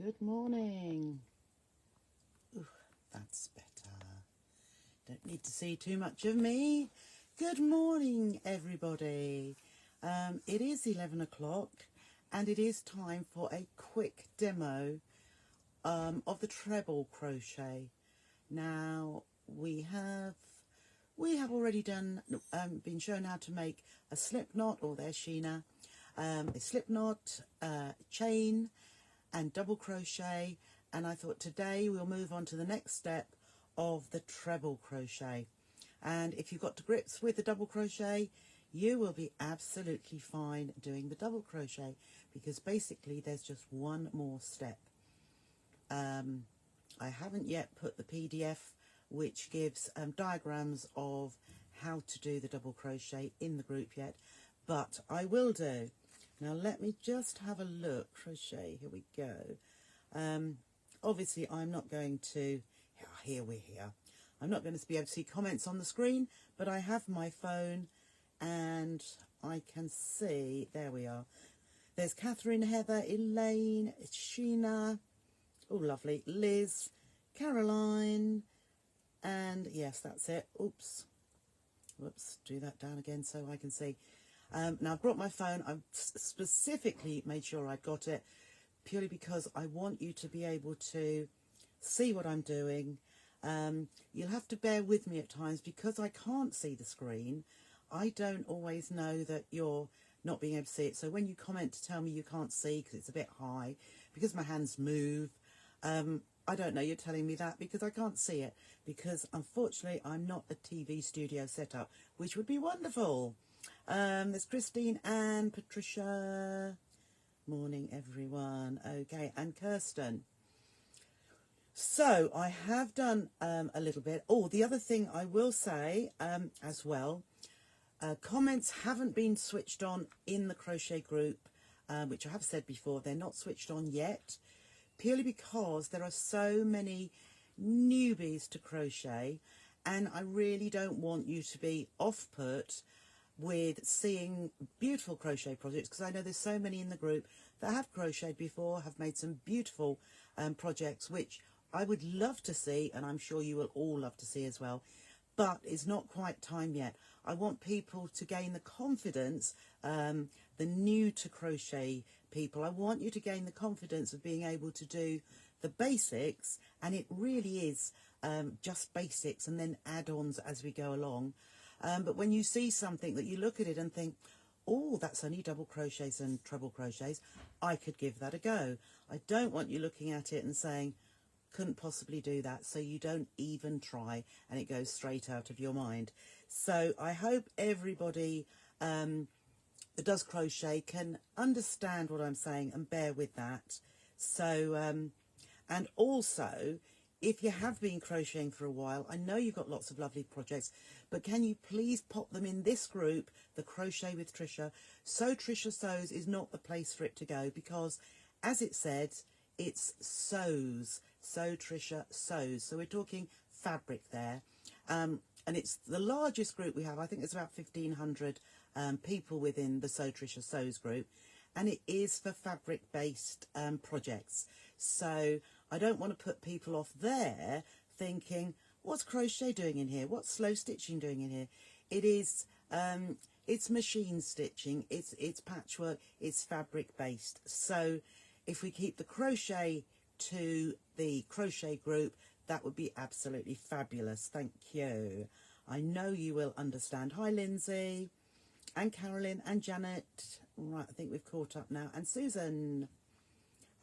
Good morning. Ooh, that's better. Don't need to see too much of me. Good morning, everybody. It is 11 o'clock and it is time for a quick demo of the treble crochet. Now, we have already been shown how to make a slip knot, or there's Sheena, a slip knot, chain and double crochet, and I thought today we'll move on to the next step of the treble crochet. And if you've got to grips with the double crochet, you will be absolutely fine doing the double crochet, because basically there's just one more step. I haven't yet put the PDF which gives diagrams of how to do the double crochet in the group yet, but I will do. Now let me just have a look. Crochet, here we go. Obviously I'm not going to, here we're here. I'm not going to be able to see comments on the screen, but I have my phone and I can see, there we are. There's Catherine, Heather, Elaine, Sheena, oh lovely, Liz, Caroline, and yes, that's it. Oops, whoops, do that down again so I can see. Now I've brought my phone. I've specifically made sure I got it purely because I want you to be able to see what I'm doing. You'll have to bear with me at times because I can't see the screen. I don't always know that you're not being able to see it. So when you comment to tell me you can't see because it's a bit high, because my hands move, I don't know you're telling me that because I can't see it, because unfortunately I'm not a TV studio setup, which would be wonderful. There's Christine and Patricia. Morning, everyone. Okay, and Kirsten. So I have done a little bit. Oh, the other thing I will say as well, comments haven't been switched on in the crochet group, which I have said before, they're not switched on yet, purely because there are so many newbies to crochet, and I really don't want you to be off-put with seeing beautiful crochet projects, because I know there's so many in the group that have crocheted before, have made some beautiful projects, which I would love to see, and I'm sure you will all love to see as well, but it's not quite time yet. I want people to gain the confidence, the new to crochet people, I want you to gain the confidence of being able to do the basics, and it really is just basics and then add-ons as we go along. But when you see something that you look at it and think, oh, that's only double crochets and treble crochets, I could give that a go. I don't want you looking at it and saying, couldn't possibly do that, so you don't even try and it goes straight out of your mind. So I hope everybody that does crochet can understand what I'm saying and bear with that. So, and also, if you have been crocheting for a while, I know you've got lots of lovely projects, but can you please pop them in this group, the Crochet with Trisha? So Trisha Sews is not the place for it to go, because as it said, it's sews. So Trisha Sews. So we're talking fabric there. And it's the largest group we have. I think there's about 1,500 people within the So Trisha Sews group. And it is for fabric-based projects. So I don't want to put people off there thinking, what's crochet doing in here? What's slow stitching doing in here? It is, it's machine stitching, it's patchwork, it's fabric-based. So if we keep the crochet to the crochet group, that would be absolutely fabulous. Thank you. I know you will understand. Hi, Lindsay, and Carolyn, and Janet. Right, I think we've caught up now. And Susan.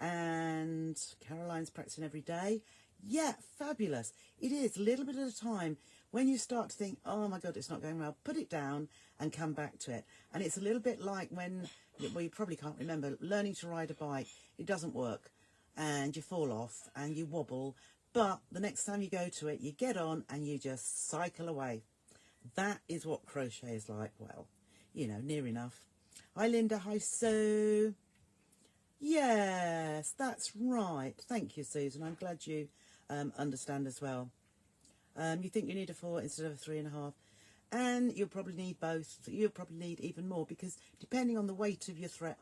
And Caroline's practicing every day. Yeah, fabulous. It is a little bit at a time. When you start to think, oh my God, it's not going well, put it down and come back to it. And it's a little bit like when, well, you probably can't remember, learning to ride a bike. It doesn't work and you fall off and you wobble, but the next time you go to it, you get on and you just cycle away. That is what crochet is like. Well, you know, near enough. Hi Linda, hi Sue. Yes, that's right. Thank you, Susan. I'm glad you understand as well. You think you need a 4 instead of a 3.5, and you'll probably need both. You'll probably need even more, because depending on the weight of your thread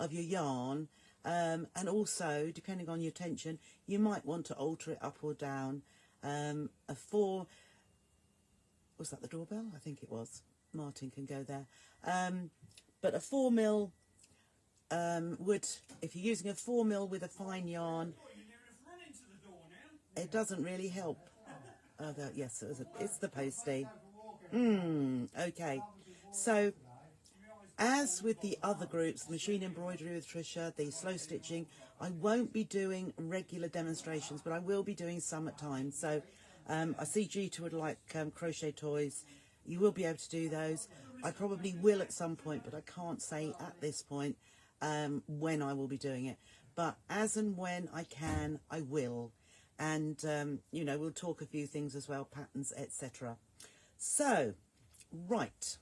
of your yarn, And also, depending on your tension, you might want to alter it up or down. A 4, was that the doorbell? I think it was. Martin can go there. But a 4mm would, if you're using a 4mm with a fine yarn, it doesn't really help. Oh, yes, it's the postie. Okay, so as with the other groups, machine embroidery with Trisha, the slow stitching, I won't be doing regular demonstrations, but I will be doing some at times. So I see Gita would like crochet toys. You will be able to do those. I probably will at some point, but I can't say at this point when I will be doing it. But as and when I can, I will. And, you know, we'll talk a few things as well, patterns, etc. So, right.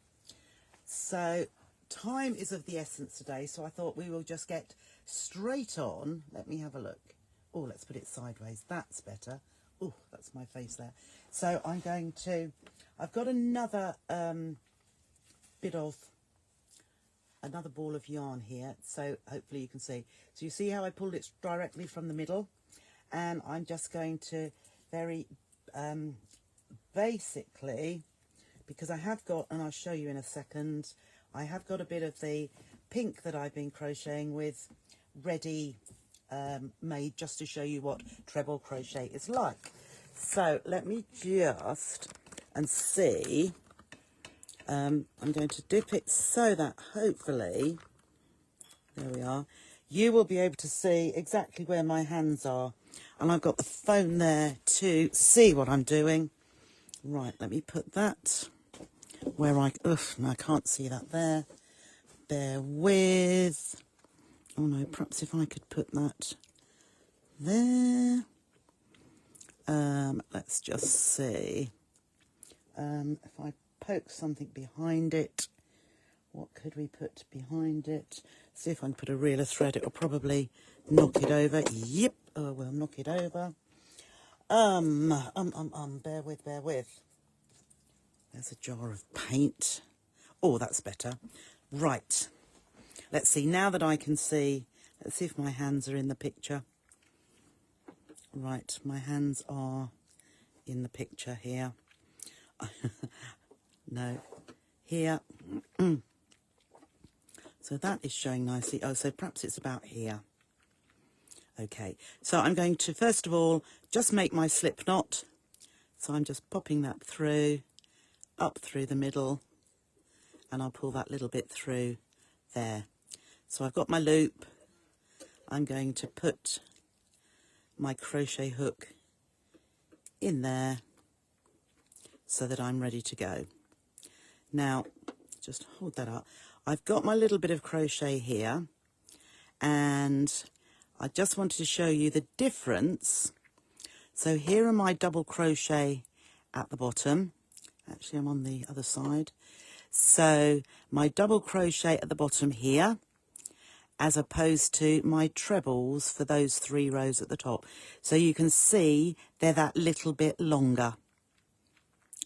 So, time is of the essence today, so I thought we will just get straight on. Let me have a look. Oh, let's put it sideways. That's better. Oh, that's my face there. So, I'm going to... I've got another another ball of yarn here, so hopefully you can see. So you see how I pulled it directly from the middle? And I'm just going to very basically, because I have got, and I'll show you in a second, I have got a bit of the pink that I've been crocheting with ready made, just to show you what treble crochet is like. So let me just and see. I'm going to dip it so that hopefully, there we are, you will be able to see exactly where my hands are. And I've got the phone there to see what I'm doing. Right, let me put that where no, I can't see that there. Bear with. Oh no, perhaps if I could put that there. Let's just see. If I poke something behind it, what could we put behind it? See if I can put a reeler thread. It will probably knock it over. Yep, oh, we'll knock it over. Bear with. There's a jar of paint. Oh, that's better. Right. Let's see, now that I can see, let's see if my hands are in the picture. Right, my hands are in the picture here. No, here. So that is showing nicely. Oh, so perhaps it's about here. Okay, so I'm going to, first of all, just make my slip knot. So I'm just popping that through, up through the middle, and I'll pull that little bit through there. So I've got my loop. I'm going to put my crochet hook in there so that I'm ready to go. Now, just hold that up. I've got my little bit of crochet here, and I just wanted to show you the difference. So here are my double crochet at the bottom. Actually, I'm on the other side. So my double crochet at the bottom here, as opposed to my trebles for those 3 rows at the top. So you can see they're that little bit longer.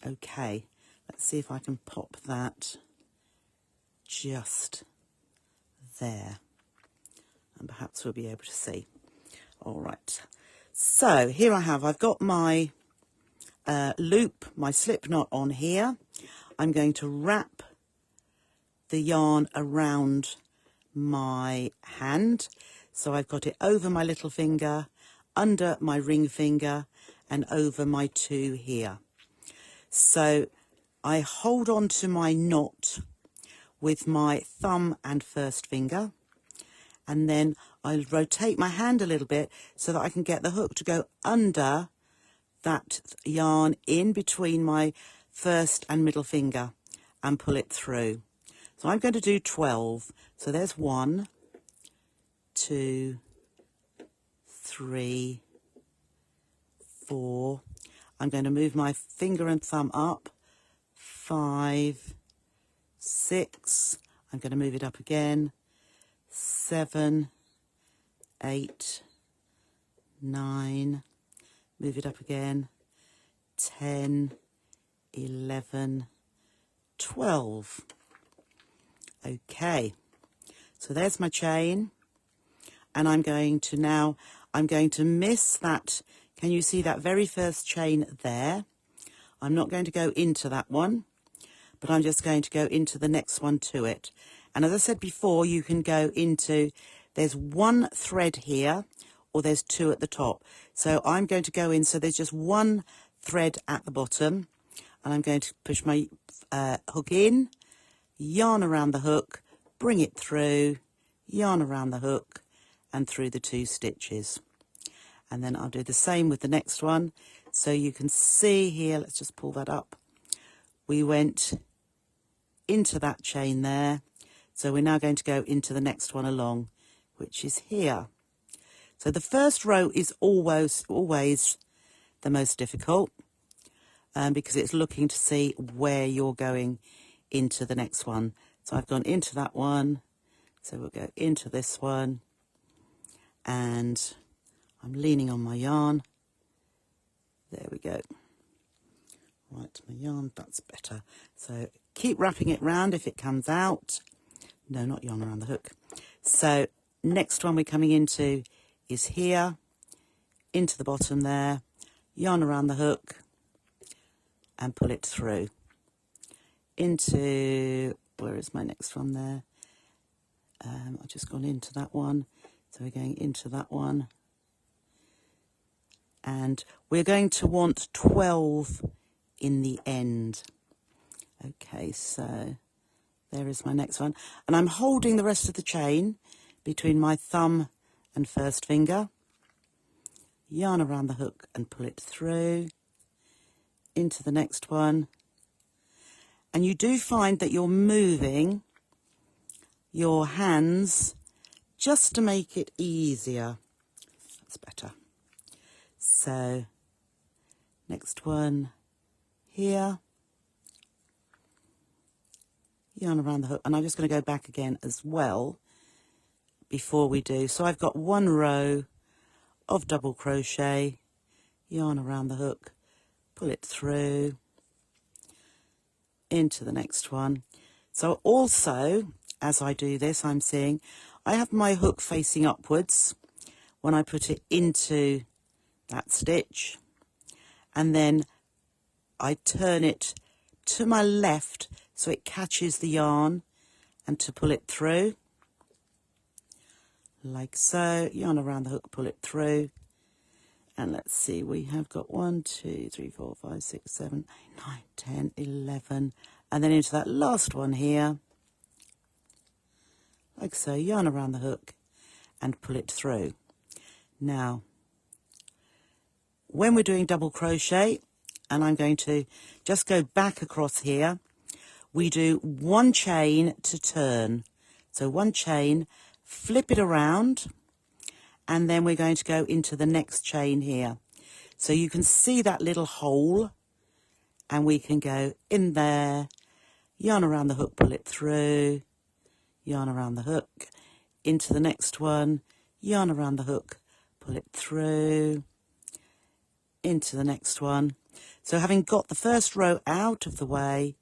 Okay, let's see if I can pop that just there. And perhaps we'll be able to see. All right. So here I've got my loop, my slip knot on here. I'm going to wrap the yarn around my hand. So I've got it over my little finger, under my ring finger, and over my 2 here. So I hold on to my knot with my thumb and first finger, and then I'll rotate my hand a little bit so that I can get the hook to go under that yarn in between my first and middle finger and pull it through. So I'm going to do 12. So there's 1, 2, 3, 4. I'm going to move my finger and thumb up. 5, 6. I'm going to move it up again. 7, 8, 9. Move it up again. 10, 11, 12. Okay, so there's my chain. and I'm going to miss that. Can you see that very first chain there? I'm not going to go into that one, but I'm just going to go into the next one to it. And as I said before, you can go into, there's one thread here, or there's two at the top. So I'm going to go in, so there's just one thread at the bottom, and I'm going to push my hook in, yarn around the hook, bring it through, yarn around the hook, and through the 2 stitches. And then I'll do the same with the next one. So you can see here, let's just pull that up. We went into that chain there. So we're now going to go into the next one along, which is here. So the first row is always the most difficult, because it's looking to see where you're going into the next one. So I've gone into that one, so we'll go into this one, and I'm leaning on my yarn. There we go. Right, my yarn, that's better. So keep wrapping it round if it comes out. No, not yarn around the hook. So next one we're coming into is here, into the bottom there, yarn around the hook, and pull it through. Into, where is my next one there? I've just gone into that one. So we're going into that one. And we're going to want 12 in the end. Okay, so there is my next one. And I'm holding the rest of the chain between my thumb and first finger. Yarn around the hook and pull it through. Into the next one. And you do find that you're moving your hands just to make it easier. That's better. So, next one here, yarn around the hook, and I'm just going to go back again as well before we do. So I've got one row of double crochet, yarn around the hook, pull it through, into the next one. So also, as I do this, I'm seeing I have my hook facing upwards when I put it into that stitch, and then I turn it to my left so it catches the yarn, and to pull it through like so, yarn around the hook, pull it through, and let's see, we have got 1, 2, 3, 4, 5, 6, 7, 8, 9, 10, 11, and then into that last one here like so, yarn around the hook and pull it through. Now when we're doing double crochet, and I'm going to just go back across here, we do 1 chain to turn. So 1 chain, flip it around, and then we're going to go into the next chain here. So you can see that little hole, and we can go in there, yarn around the hook, pull it through, yarn around the hook, into the next one, yarn around the hook, pull it through, into the next one. So having got the first row out of the way,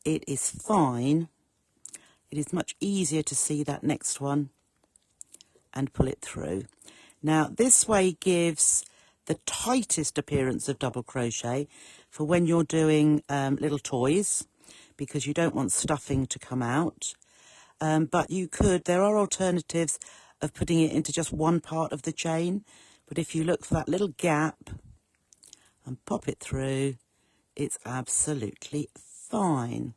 it is fine. It is much easier to see that next one and pull it through. Now this way gives the tightest appearance of double crochet for when you're doing little toys, because you don't want stuffing to come out. But you could, there are alternatives of putting it into just one part of the chain. But if you look for that little gap and pop it through, it's absolutely fine.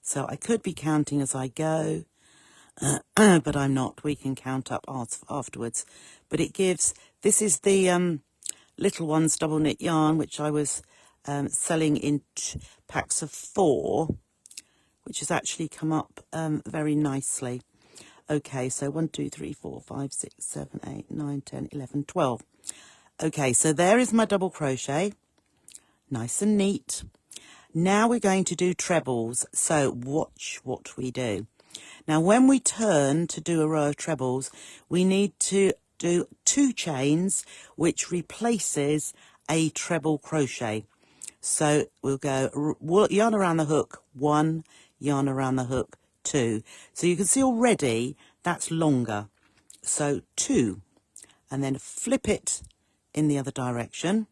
So I could be counting as I go, but I'm not. We can count up afterwards. But it gives, this is the Little Ones double knit yarn, which I was selling in packs of 4, which has actually come up very nicely. Okay, so 1, 2, 3, 4, 5, 6, 7, 8, 9, 10, 11, 12. Okay, so there is my double crochet. Nice and neat. Now we're going to do trebles. So watch what we do. Now when we turn to do a row of trebles, we need to do 2 chains, which replaces a treble crochet. So we'll go yarn around the hook, 1, yarn around the hook, 2. So you can see already that's longer. so 2, and then flip it in the other direction,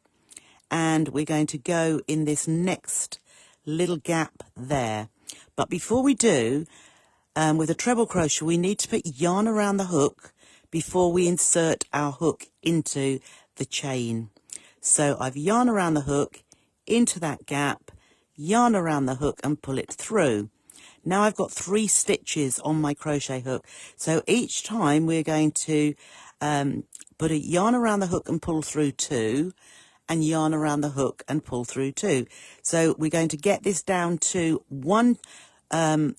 and we're going to go in this next little gap there. But before we do, with a treble crochet, we need to put yarn around the hook before we insert our hook into the chain. So I've yarn around the hook into that gap, yarn around the hook and pull it through. Now I've got 3 stitches on my crochet hook, so each time we're going to put a yarn around the hook and pull through 2, and yarn around the hook and pull through 2. So we're going to get this down to 1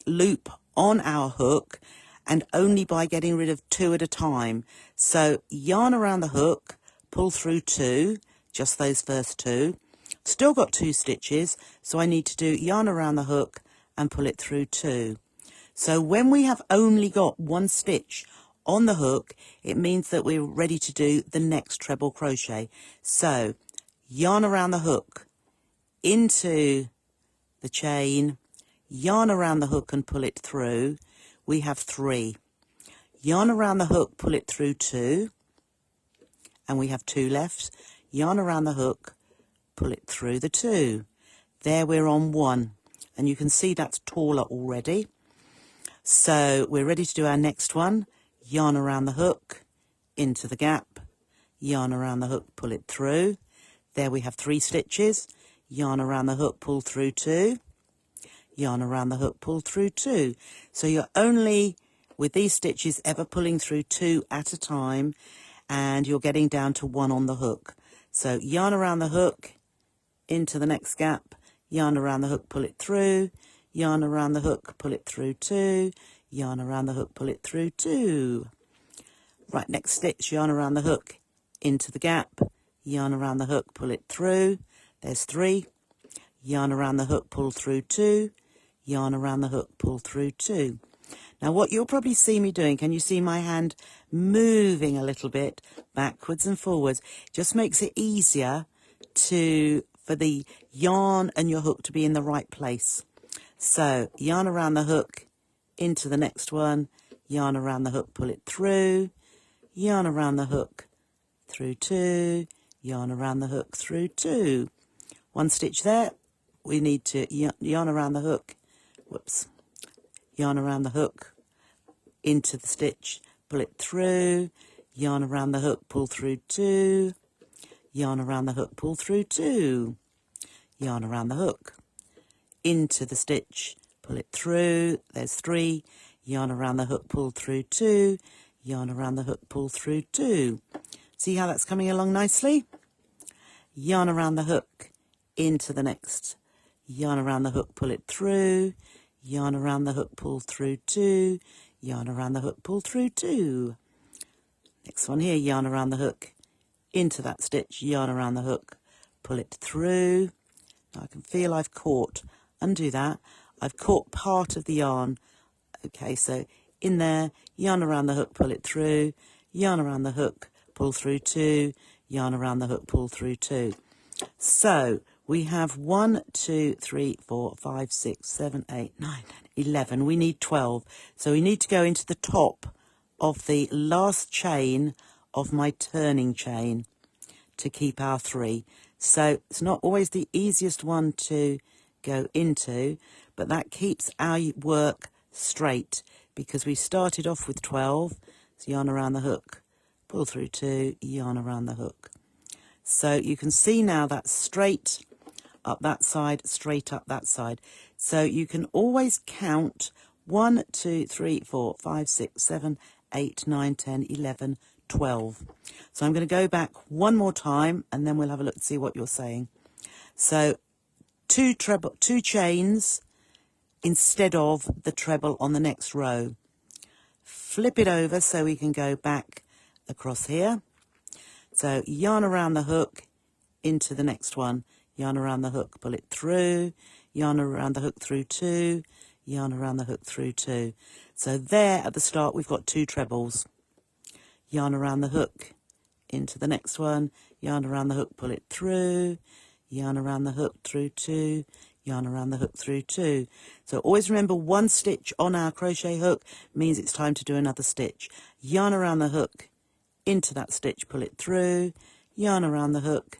loop on our hook, and only by getting rid of 2 at a time. So yarn around the hook, pull through 2, just those first 2. Still got 2 stitches, so I need to do yarn around the hook and pull it through 2. So when we have only got 1 stitch on the hook, it means that we're ready to do the next treble crochet. So yarn around the hook into the chain, yarn around the hook and pull it through. We have 3. Yarn around the hook, pull it through 2, and we have 2 left. Yarn around the hook, pull it through the 2. There we're on 1, and you can see that's taller already. So we're ready to do our next one. Yarn around the hook into the gap, yarn around the hook, pull it through. There we have 3 stitches. Yarn around the hook, pull through 2, yarn around the hook, pull through 2. So you're only, with these stitches, ever pulling through 2 at a time, and you're getting down to 1 on the hook. So yarn around the hook into the next gap, yarn around the hook, pull it through, yarn around the hook, pull it through 2, yarn around the hook, pull it through 2. Right, next stitch, yarn around the hook into the gap, yarn around the hook, pull it through. There's 3. Yarn around the hook, pull through 2, yarn around the hook, pull through 2. Now what you'll probably see me doing, can you see my hand moving a little bit backwards and forwards? Just makes it easier for the yarn and your hook to be in the right place. So yarn around the hook into the next one, yarn around the hook, pull it through, yarn around the hook, through 2, yarn around the hook, through 2. 1 stitch there. We need to yarn around the hook, yarn around the hook into the stitch, pull it through, yarn around the hook, pull through 2, yarn around the hook, pull through 2, yarn around the hook into the stitch, pull it through. There's 3. Yarn around the hook, pull through 2, yarn around the hook, pull through 2. See how that's coming along nicely? Yarn around the hook into the next, yarn around the hook, pull it through, yarn around the hook, pull through 2, yarn around the hook, pull through 2. Next one here, yarn around the hook into that stitch, yarn around the hook, pull it through. Now I can feel I've caught, undo that, I've caught part of the yarn. Okay, so in there, yarn around the hook, pull it through, yarn around the hook, pull through 2, yarn around the hook, pull through 2. So we have 1, 2, 3, 4, 5, 6, 7, 8, 9, 10, 11. We need 12. So we need to go into the top of the last chain of my turning chain to keep our 3. So it's not always the easiest one to go into, but that keeps our work straight because we started off with 12. So yarn around the hook, pull through 2, yarn around the hook. So you can see now that's straight up that side, straight up that side. So you can always count 1, 2, 3, 4, 5, 6, 7, 8, 9, 10, 11, 12. So I'm going to go back one more time and then we'll have a look and see what you're saying. So 2 chains instead of the treble on the next row. Flip it over so we can go back across here. So yarn around the hook into the next one, yarn around the hook, pull it through, yarn around the hook through 2, yarn around the hook through 2. So there at the start we've got 2 trebles. Yarn around the hook into the next one, yarn around the hook, pull it through, yarn around the hook through 2, yarn around the hook through 2. So always remember, one stitch on our crochet hook means it's time to do another stitch. Yarn around the hook into that stitch, pull it through, yarn around the hook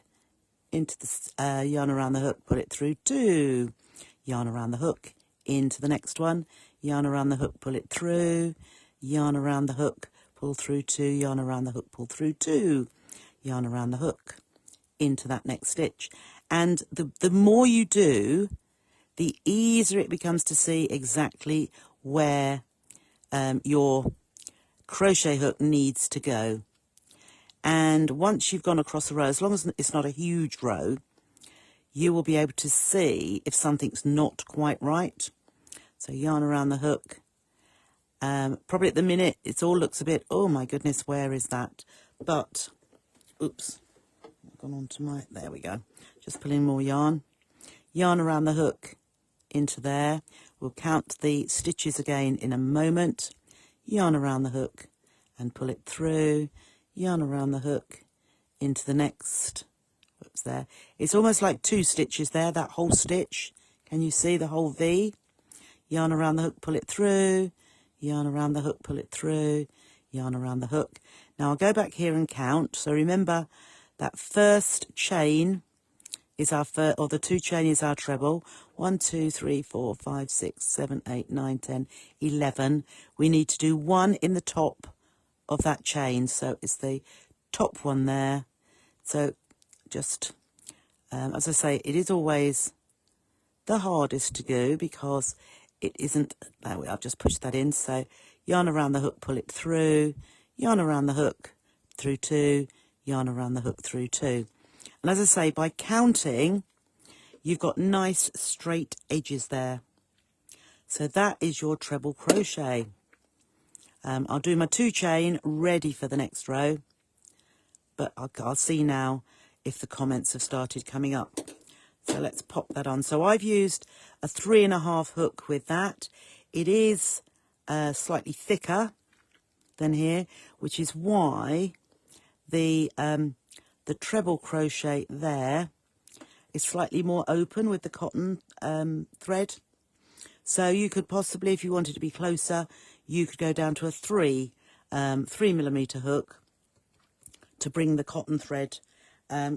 into the yarn around the hook, pull it through 2, yarn around the hook into the next one, yarn around the hook, pull it through, yarn around the hook, pull through 2, yarn around the hook, pull through 2, yarn around the hook into that next stitch. And the more you do, the easier it becomes to see exactly where your crochet hook needs to go. And once you've gone across a row, as long as it's not a huge row, you will be able to see if something's not quite right. So yarn around the hook. Probably at the minute it all looks a bit, oh my goodness, where is that? But, oops, I've gone on to my, there we go. Just pulling more yarn. Yarn around the hook into there. We'll count the stitches again in a moment. Yarn around the hook and pull it through. Yarn around the hook into the next. Whoops, there. It's almost like 2 stitches there, that whole stitch. Can you see the whole V? Yarn around the hook, pull it through. Yarn around the hook, pull it through. Yarn around the hook. Now I'll go back here and count. So remember that first chain is our first, or the 2 chain is our treble. 1, 2, 3, 4, 5, 6, 7, 8, 9, 10, 11. We need to do 1 in the top of that chain. So it's the top one there. So just, as I say, it is always the hardest to do because it isn't, there we are, I've just pushed that in. So yarn around the hook, pull it through, yarn around the hook through 2, yarn around the hook through 2. And as I say, by counting, you've got nice straight edges there. So that is your treble crochet. I'll do my 2 chain ready for the next row, but I'll see now if the comments have started coming up. So let's pop that on. So I've used a 3.5 hook with that. It is slightly thicker than here, which is why the treble crochet there is slightly more open with the cotton thread. So you could possibly, if you wanted to be closer, you could go down to a 3mm hook to bring the cotton thread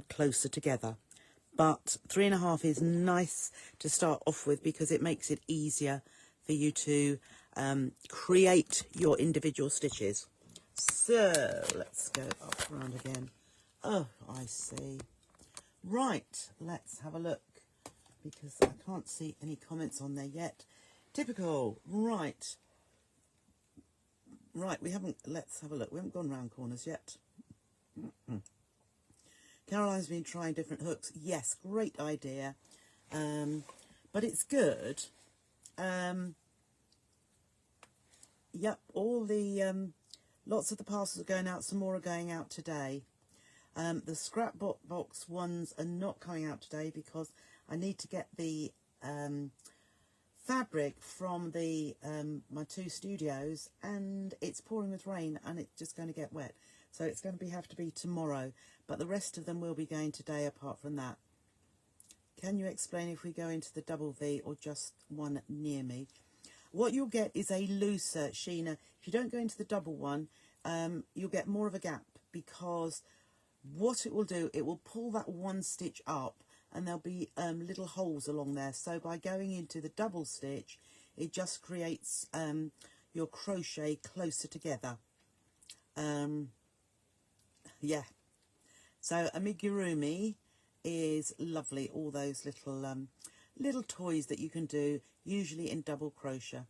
closer together. But 3.5 is nice to start off with because it makes it easier for you to create your individual stitches. So let's go up around again. Oh, I see. Right, let's have a look because I can't see any comments on there yet. Typical. Right, we haven't, let's have a look. We haven't gone round corners yet. Caroline's been trying different hooks. Yes, great idea. But it's good. Yep, all the, lots of the parcels are going out. Some more are going out today. The scrapbox ones are not coming out today because I need to get the fabric from the my 2 studios, and it's pouring with rain and it's just going to get wet. So it's going to have to be tomorrow, but the rest of them will be going today apart from that. Can you explain if we go into the double V or just one near me? What you'll get is a looser Sheena. If you don't go into the double one, you'll get more of a gap because what it will do, it will pull that 1 stitch up and there'll be little holes along there. So by going into the double stitch, it just creates your crochet closer together. Yeah, so amigurumi is lovely. All those little little toys that you can do, usually in double crochet.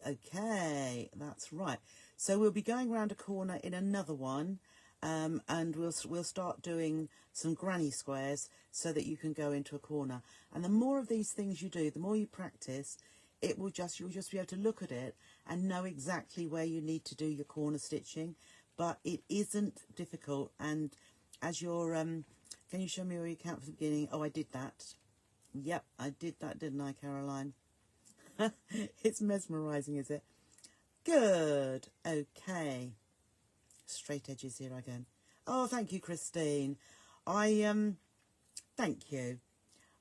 Okay, that's right. So we'll be going around a corner in another one, and we'll start doing some granny squares so that you can go into a corner. And the more of these things you do, the more you practice, you'll just be able to look at it and know exactly where you need to do your corner stitching. But it isn't difficult. And as you're, can you show me where you count from the beginning? Oh, I did that. Yep, I did that, didn't I, Caroline? It's mesmerising, is it? Good. Okay. Straight edges here again. Oh, thank you, Christine. I thank you.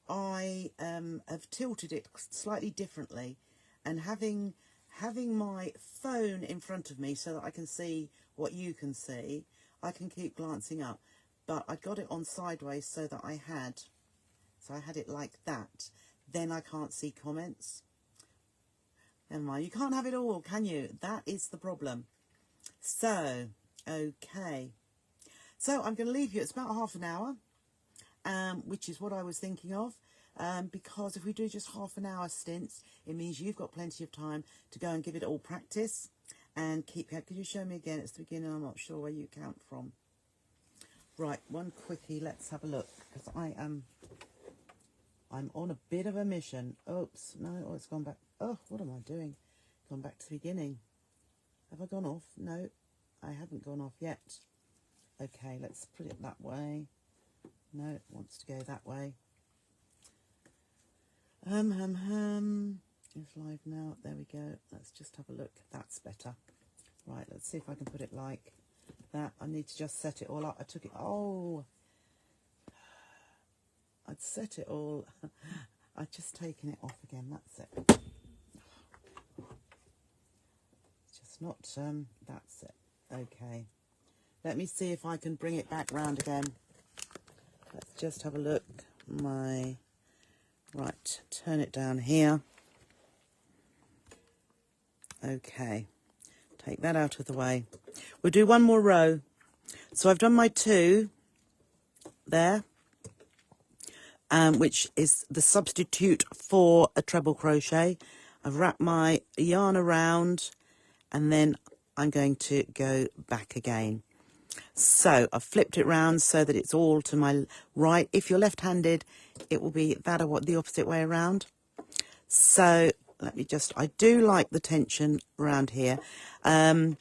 I have tilted it slightly differently, and having my phone in front of me so that I can see what you can see, I can keep glancing up. But I got it on sideways so that I had it like that. Then I can't see comments. Never mind, you can't have it all, can you? That is the problem. So, okay. So I'm going to leave you. It's about half an hour, which is what I was thinking of. Because if we do just half an hour stints, it means you've got plenty of time to go and give it all practice and keep count. Could you show me again? It's the beginning. I'm not sure where you count from. Right, one quickie. Let's have a look, because I'm on a bit of a mission. Oops, no, oh, it's gone back. Oh, what am I doing? Gone back to the beginning. Have I gone off? No, I haven't gone off yet. Okay, let's put it that way. No, it wants to go that way. It's live now. There we go. Let's just have a look. That's better. Right, let's see if I can put it like that. I need to just set it all up. I took it. Oh, I'd set it all. I'd just taken it off again. That's it. It's just not. That's it. Okay. Let me see if I can bring it back round again. Let's just have a look. Right, turn it down here. Okay, take that out of the way. We'll do one more row. So I've done my 2 there, which is the substitute for a treble crochet. I've wrapped my yarn around, and then I'm going to go back again. So I've flipped it round so that it's all to my right. If you're left-handed, it will be that or the opposite way around. So let me just, I do like the tension around here. I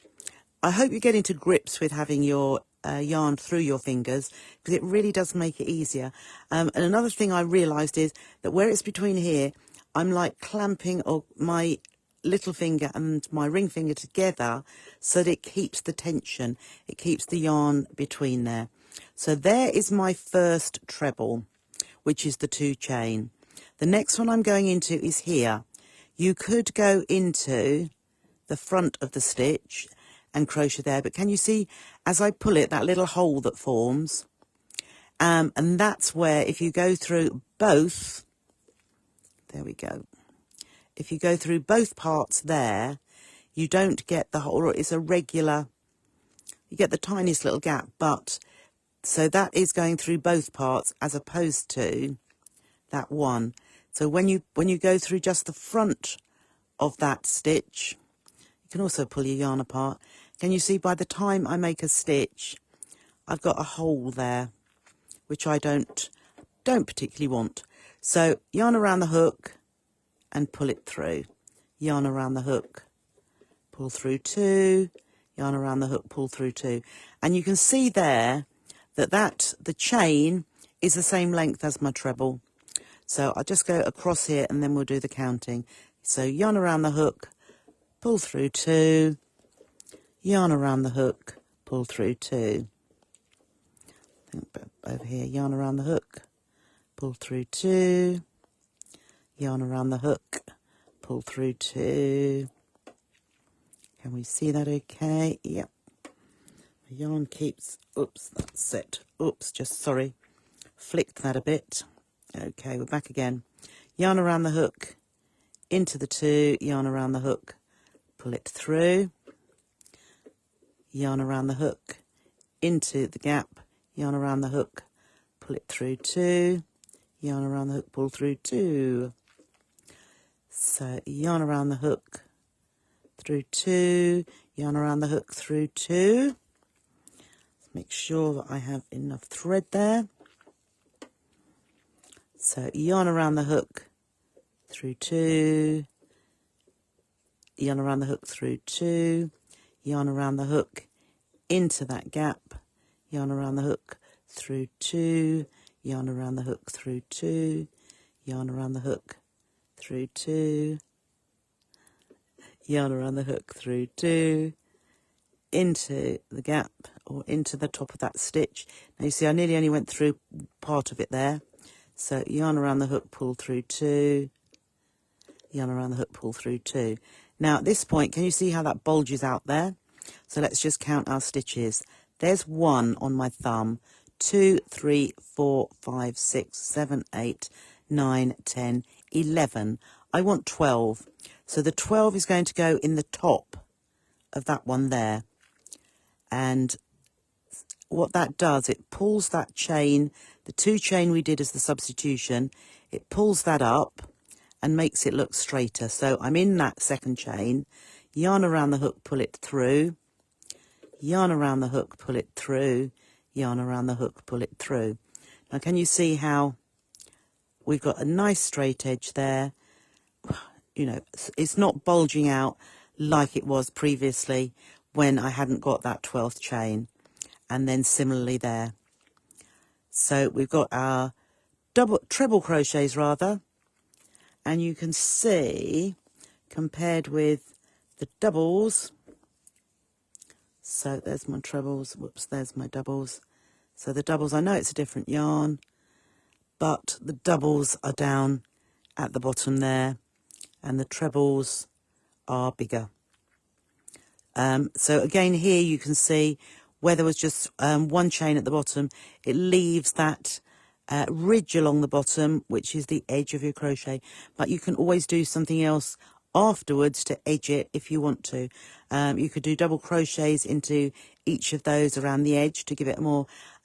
hope you're getting to grips with having your yarn through your fingers, because it really does make it easier. And another thing I realised is that where it's between here, I'm like clamping my little finger and my ring finger together so that it keeps the tension. It keeps the yarn between there. So there is my first treble, which is the 2 chain. The next one I'm going into is here. You could go into the front of the stitch and crochet there, but can you see as I pull it, that little hole that forms? And that's where, if you go through both, there we go. If you go through both parts there, you don't get the whole, it's a regular, you get the tiniest little gap, but so that is going through both parts as opposed to that one. So when you go through just the front of that stitch, you can also pull your yarn apart. Can you see by the time I make a stitch, I've got a hole there, which I don't particularly want. So yarn around the hook and pull it through. Yarn around the hook, pull through 2, yarn around the hook, pull through 2. And you can see there that the chain is the same length as my treble. So I'll just go across here and then we'll do the counting. So yarn around the hook, pull through 2, yarn around the hook, pull through 2. Over here, yarn around the hook, pull through 2, yarn around the hook, pull through 2. Can we see that okay? Yep. The yarn keeps, oops, that's it. Oops, just sorry, flicked that a bit. Okay, we're back again. Yarn around the hook, into the 2, yarn around the hook, pull it through, yarn around the hook, into the gap, yarn around the hook, pull it through 2, yarn around the hook, pull through 2. So yarn around the hook, through 2, yarn around the hook, through 2. Let's make sure that I have enough thread there. So yarn around the hook, through 2, yarn around the hook, through 2, yarn around the hook, into that gap, yarn around the hook, through 2, yarn around the hook, through 2, yarn around the hook, through 2, yarn around the hook, through 2, into the gap or into the top of that stitch. Now you see I nearly only went through part of it there. So yarn around the hook, pull through 2, yarn around the hook, pull through 2. Now at this point, can you see how that bulges out there? So let's just count our stitches. There's 1 on my thumb, 2, 3, 4, 5, 6, 7, 8, 9, 10, 11. I want 12. So the 12 is going to go in the top of that one there. And what that does, it pulls that chain, the 2 chain we did as the substitution, it pulls that up and makes it look straighter. So I'm in that 2nd chain, yarn around the hook, pull it through, yarn around the hook, pull it through, yarn around the hook, pull it through. Now can you see how we've got a nice straight edge there? You know, it's not bulging out like it was previously when I hadn't got that 12th chain. And then similarly there. So we've got our treble crochets rather, and you can see compared with the doubles, so there's my trebles, whoops, there's my doubles. So the doubles, I know it's a different yarn, but the doubles are down at the bottom there, and the trebles are bigger. So again here you can see where there was just 1 chain at the bottom, it leaves that ridge along the bottom, which is the edge of your crochet. But you can always do something else afterwards to edge it if you want to. You could do double crochets into each of those around the edge to give it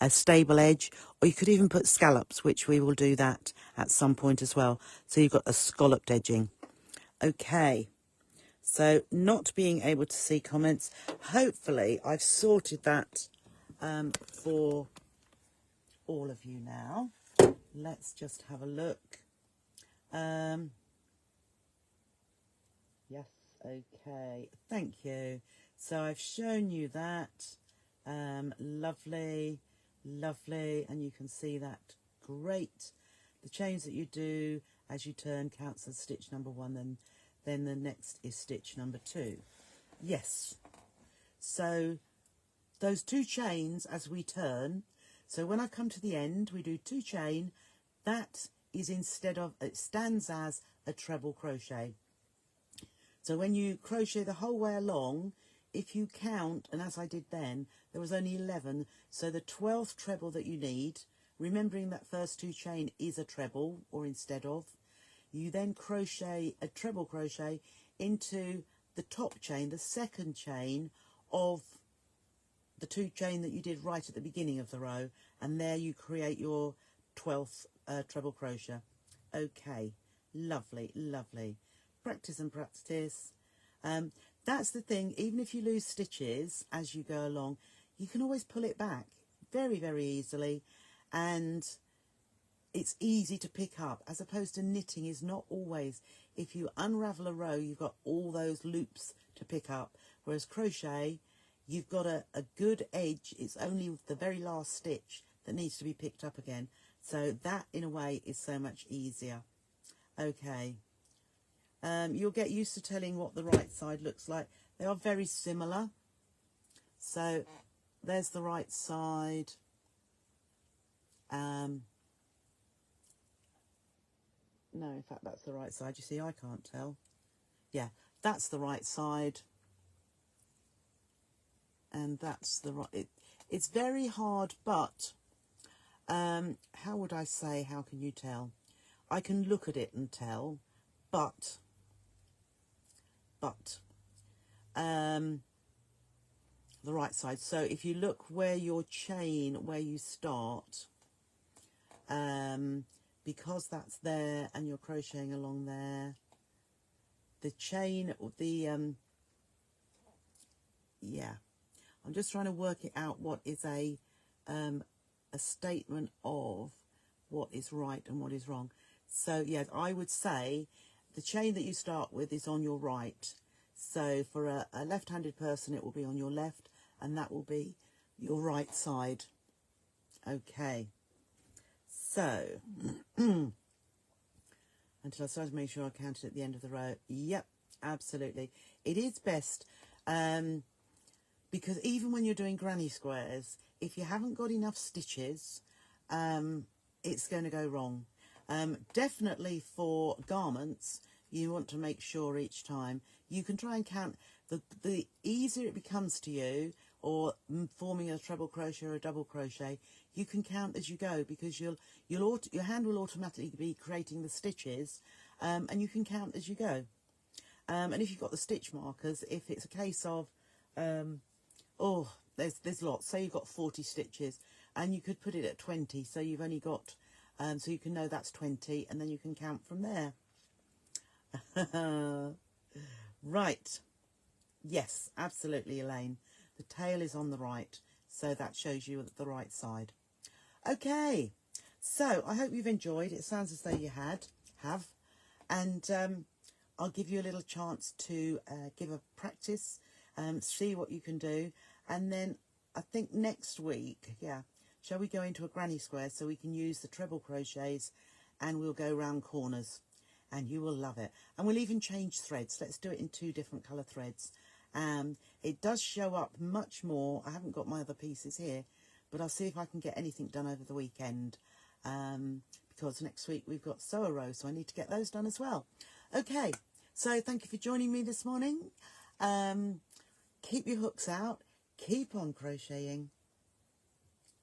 a stable edge, or you could even put scallops, which we will do that at some point as well. So you've got a scalloped edging. Okay. So not being able to see comments, hopefully I've sorted that for all of you now. Let's just have a look. Yes, okay, thank you. So I've shown you that. Lovely, lovely, and you can see that great. The chains that you do as you turn counts as stitch number 1, then the next is stitch number 2. Yes. So those 2 chains as we turn, so when I come to the end, we do 2 chain. That is instead of, it stands as a treble crochet. So when you crochet the whole way along, if you count, and as I did then, there was only 11, so the 12th treble that you need, remembering that first 2 chain is a treble, or instead of, you then crochet a treble crochet into the top chain, the 2nd chain of the 2 chain that you did right at the beginning of the row, and there you create your 12th treble crochet. Okay, lovely, lovely. Practice and practice. That's the thing, even if you lose stitches as you go along, you can always pull it back very, very easily, and it's easy to pick up, as opposed to knitting is not always. If you unravel a row, you've got all those loops to pick up, whereas crochet, you've got a good edge. It's only the very last stitch that needs to be picked up again. So that, in a way, is so much easier. Okay. You'll get used to telling what the right side looks like. They are very similar. So there's the right side. No, in fact, that's the right side. You see, I can't tell. Yeah, that's the right side. And that's the right... It's very hard, but... how would I say, how can you tell? I can look at it and tell, but... the right side. So if you look where your chain, where you start... because that's there and you're crocheting along there, the chain, yeah, I'm just trying to work it out what is a statement of what is right and what is wrong. So yeah, I would say the chain that you start with is on your right. So for a left-handed person, it will be on your left, and that will be your right side. Okay. So, until I started to make sure I counted at the end of the row. Yep, absolutely. It is best, because even when you're doing granny squares, if you haven't got enough stitches, it's going to go wrong. Definitely for garments, you want to make sure each time you can try and count. The easier it becomes to you, or forming a treble crochet or a double crochet, you can count as you go, because your hand will automatically be creating the stitches, and you can count as you go. And if you've got the stitch markers, if it's a case of oh, there's lots. Say you've got 40 stitches, and you could put it at 20, so you've only got, so you can know that's 20, and then you can count from there. Right. Yes, absolutely, Elaine. The tail is on the right, so that shows you the right side. Okay, so I hope you've enjoyed. It sounds as though you have, and I'll give you a little chance to give a practice, see what you can do, and then I think next week, shall we go into a granny square so we can use the treble crochets, and we'll go round corners, and you will love it. And we'll even change threads. Let's do it in 2 different colour threads. It does show up much more. I haven't got my other pieces here, but I'll see if I can get anything done over the weekend, because next week we've got sew a row, so I need to get those done as well. Okay, so thank you for joining me this morning. Keep your hooks out, keep on crocheting,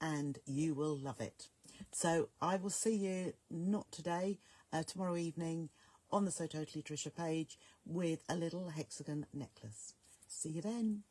and you will love it. So I will see you, not today, tomorrow evening on the So Totally Trisha page with a little hexagon necklace. See you then.